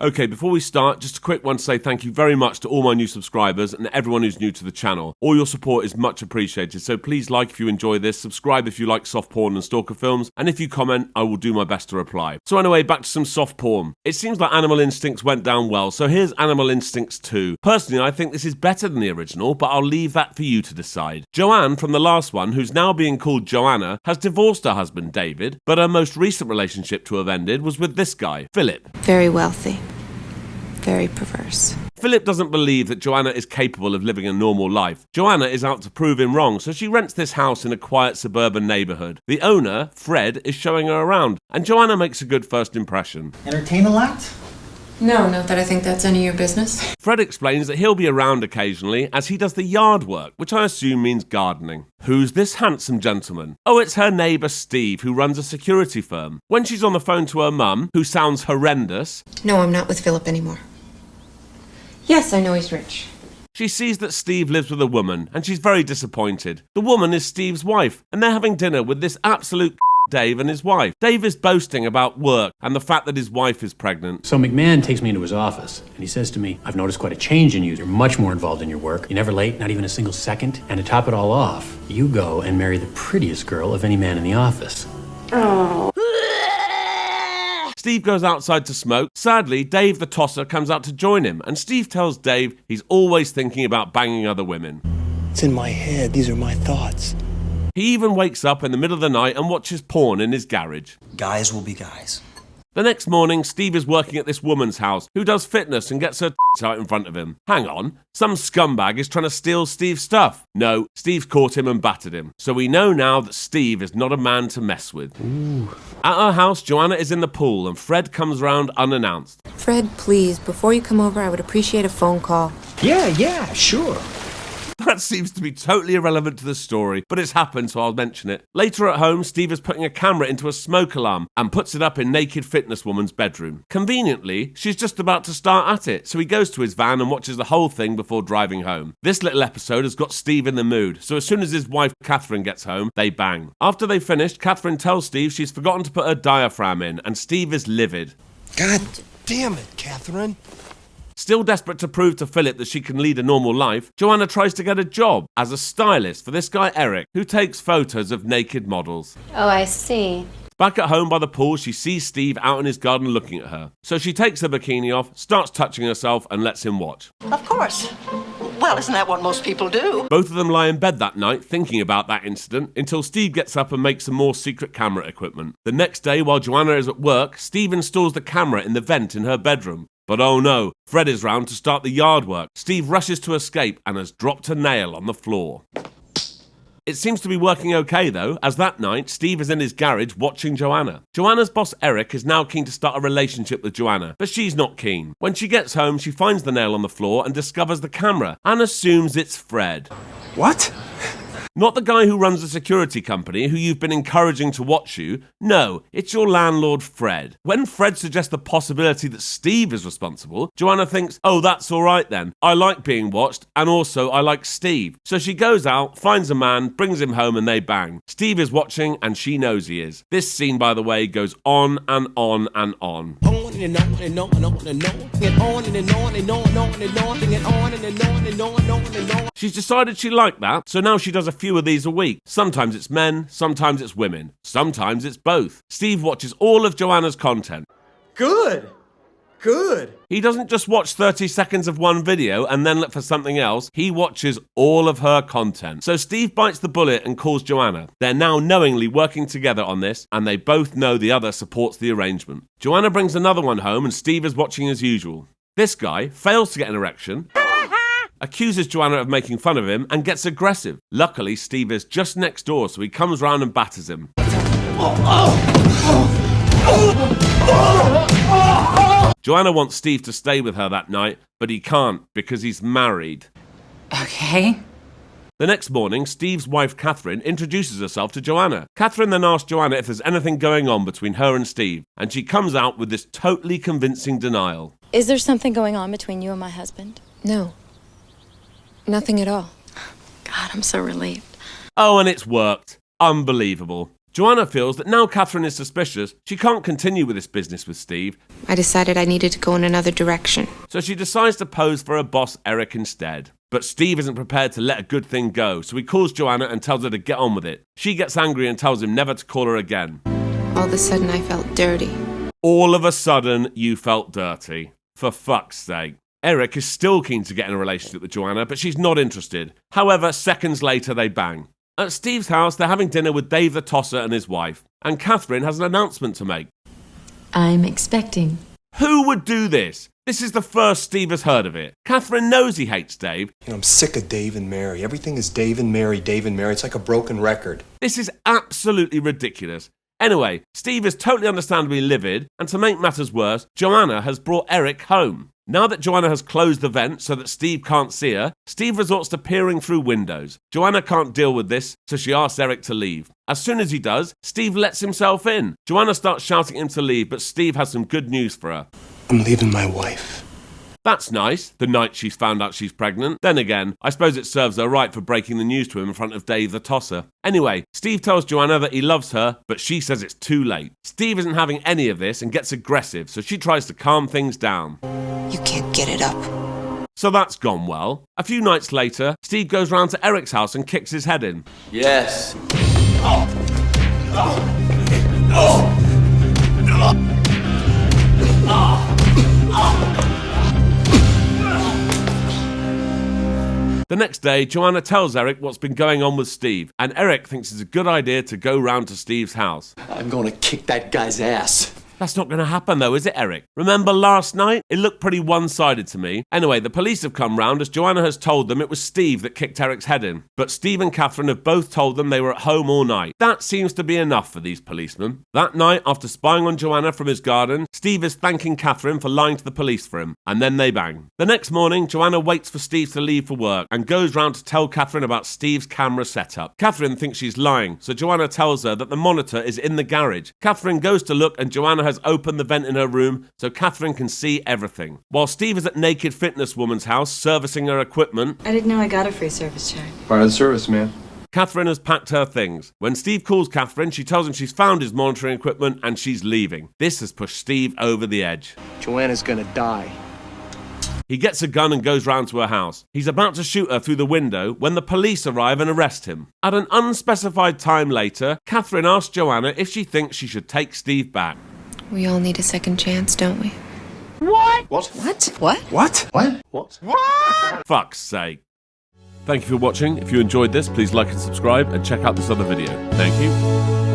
Okay, before we start, just a quick one to say thank you very much to all my new subscribers and everyone who's new to the channel. All your support is much appreciated, so please like if you enjoy this, subscribe if you like soft porn and stalker films, and if you comment, I will do my best to reply. So anyway, back to some soft porn. It seems like Animal Instincts went down well, so here's Animal Instincts 2. Personally, I think this is better than the original, but I'll leave that for you to decide. Joanne from the last one, who's now being called Joanna, has divorced her husband David, but her most recent relationship to have ended was with this guy, Philip. Very wealthy. Very perverse. Philip doesn't believe that Joanna is capable of living a normal life. Joanna is out to prove him wrong, so she rents this house in a quiet suburban neighbourhood. The owner, Fred, is showing her around, and Joanna makes a good first impression. Entertain a lot? No, not that I think that's any of your business. Fred explains that he'll be around occasionally as he does the yard work, which I assume means gardening. Who's this handsome gentleman? Oh, it's her neighbour Steve, who runs a security firm. When she's on the phone to her mum, who sounds horrendous... No, I'm not with Philip anymore. Yes, I know he's rich. She sees that Steve lives with a woman, and she's very disappointed. The woman is Steve's wife, and they're having dinner with this absolute Dave and his wife. Dave is boasting about work and the fact that his wife is pregnant. So McMahon takes me into his office, and he says to me, I've noticed quite a change in you. You're much more involved in your work. You're never late, not even a single second. And to top it all off, you go and marry the prettiest girl of any man in the office. Oh. Steve goes outside to smoke. Sadly, Dave the tosser comes out to join him, and Steve tells Dave he's always thinking about banging other women. It's in my head. These are my thoughts. He even wakes up in the middle of the night and watches porn in his garage. Guys will be guys. The next morning, Steve is working at this woman's house who does fitness and gets her out in front of him. Hang on, some scumbag is trying to steal Steve's stuff. No, Steve caught him and battered him. So we know now that Steve is not a man to mess with. Ooh. At her house, Joanna is in the pool and Fred comes round unannounced. Fred, please, before you come over, I would appreciate a phone call. Yeah, sure. That seems to be totally irrelevant to the story, but it's happened, so I'll mention it. Later at home, Steve is putting a camera into a smoke alarm and puts it up in naked fitness woman's bedroom. Conveniently, she's just about to start at it, so he goes to his van and watches the whole thing before driving home. This little episode has got Steve in the mood, so as soon as his wife Catherine gets home, they bang. After they've finished, Catherine tells Steve she's forgotten to put her diaphragm in, and Steve is livid. God damn it, Catherine. Still desperate to prove to Philip that she can lead a normal life, Joanna tries to get a job as a stylist for this guy Eric, who takes photos of naked models. Oh, I see. Back at home by the pool, she sees Steve out in his garden looking at her. So she takes her bikini off, starts touching herself, and lets him watch. Of course. Well, isn't that what most people do? Both of them lie in bed that night thinking about that incident until Steve gets up and makes some more secret camera equipment. The next day, while Joanna is at work, Steve installs the camera in the vent in her bedroom. But oh no, Fred is round to start the yard work. Steve rushes to escape and has dropped a nail on the floor. It seems to be working okay though, as that night, Steve is in his garage watching Joanna. Joanna's boss Eric is now keen to start a relationship with Joanna, but she's not keen. When she gets home, she finds the nail on the floor and discovers the camera, and assumes it's Fred. What? Not the guy who runs the security company who you've been encouraging to watch you. No, it's your landlord, Fred. When Fred suggests the possibility that Steve is responsible, Joanna thinks, oh, that's all right then. I like being watched, and also I like Steve. So she goes out, finds a man, brings him home, and they bang. Steve is watching, and she knows he is. This scene, by the way, goes on and on and on. She's decided she liked that, so now she does a few of these a week. Sometimes it's men, sometimes it's women, sometimes it's both. Steve watches all of Joanna's content. Good. He doesn't just watch 30 seconds of one video and then look for something else. He watches all of her content. So Steve bites the bullet and calls Joanna. They're now knowingly working together on this, and they both know the other supports the arrangement. Joanna brings another one home and Steve is watching as usual. This guy fails to get an erection, accuses Joanna of making fun of him, and gets aggressive. Luckily, Steve is just next door, so he comes round and batters him. Joanna wants Steve to stay with her that night, but he can't because he's married. Okay. The next morning, Steve's wife Catherine introduces herself to Joanna. Catherine then asks Joanna if there's anything going on between her and Steve, and she comes out with this totally convincing denial. Is there something going on between you and my husband? No. Nothing at all. God, I'm so relieved. Oh, and it's worked. Unbelievable. Joanna feels that now Catherine is suspicious, she can't continue with this business with Steve. I decided I needed to go in another direction. So she decides to pose for her boss Eric instead. But Steve isn't prepared to let a good thing go, so he calls Joanna and tells her to get on with it. She gets angry and tells him never to call her again. All of a sudden, I felt dirty. All of a sudden, you felt dirty. For fuck's sake. Eric is still keen to get in a relationship with Joanna, but she's not interested. However, seconds later, they bang. At Steve's house, they're having dinner with Dave the Tosser and his wife, and Catherine has an announcement to make. I'm expecting. Who would do this? This is the first Steve has heard of it. Catherine knows he hates Dave. I'm sick of Dave and Mary. Everything is Dave and Mary, Dave and Mary. It's like a broken record. This is absolutely ridiculous. Anyway, Steve is totally understandably livid, and to make matters worse, Joanna has brought Eric home. Now that Joanna has closed the vent so that Steve can't see her, Steve resorts to peering through windows. Joanna can't deal with this, so she asks Eric to leave. As soon as he does, Steve lets himself in. Joanna starts shouting at him to leave, but Steve has some good news for her. I'm leaving my wife. That's nice, the night she's found out she's pregnant. Then again, I suppose it serves her right for breaking the news to him in front of Dave the Tosser. Anyway, Steve tells Joanna that he loves her, but she says it's too late. Steve isn't having any of this and gets aggressive, so she tries to calm things down. You can't get it up. So that's gone well. A few nights later, Steve goes round to Eric's house and kicks his head in. Yes. The next day, Joanna tells Eric what's been going on with Steve, and Eric thinks it's a good idea to go round to Steve's house. I'm going to kick that guy's ass. That's not going to happen though, is it, Eric? Remember last night? It looked pretty one-sided to me. Anyway, the police have come round as Joanna has told them it was Steve that kicked Eric's head in. But Steve and Catherine have both told them they were at home all night. That seems to be enough for these policemen. That night, after spying on Joanna from his garden, Steve is thanking Catherine for lying to the police for him. And then they bang. The next morning, Joanna waits for Steve to leave for work and goes round to tell Catherine about Steve's camera setup. Catherine thinks she's lying, so Joanna tells her that the monitor is in the garage. Catherine goes to look and Joanna has opened the vent in her room so Catherine can see everything. While Steve is at Naked Fitness Woman's house servicing her equipment, I didn't know I got a free service check. Part of the service, man. Catherine has packed her things. When Steve calls Catherine, she tells him she's found his monitoring equipment and she's leaving. This has pushed Steve over the edge. Joanna's gonna die. He gets a gun and goes round to her house. He's about to shoot her through the window when the police arrive and arrest him. At an unspecified time later, Catherine asks Joanna if she thinks she should take Steve back. We all need a second chance, don't we? What? Fuck's sake. Thank you for watching. If you enjoyed this, please like and subscribe and check out this other video. Thank you.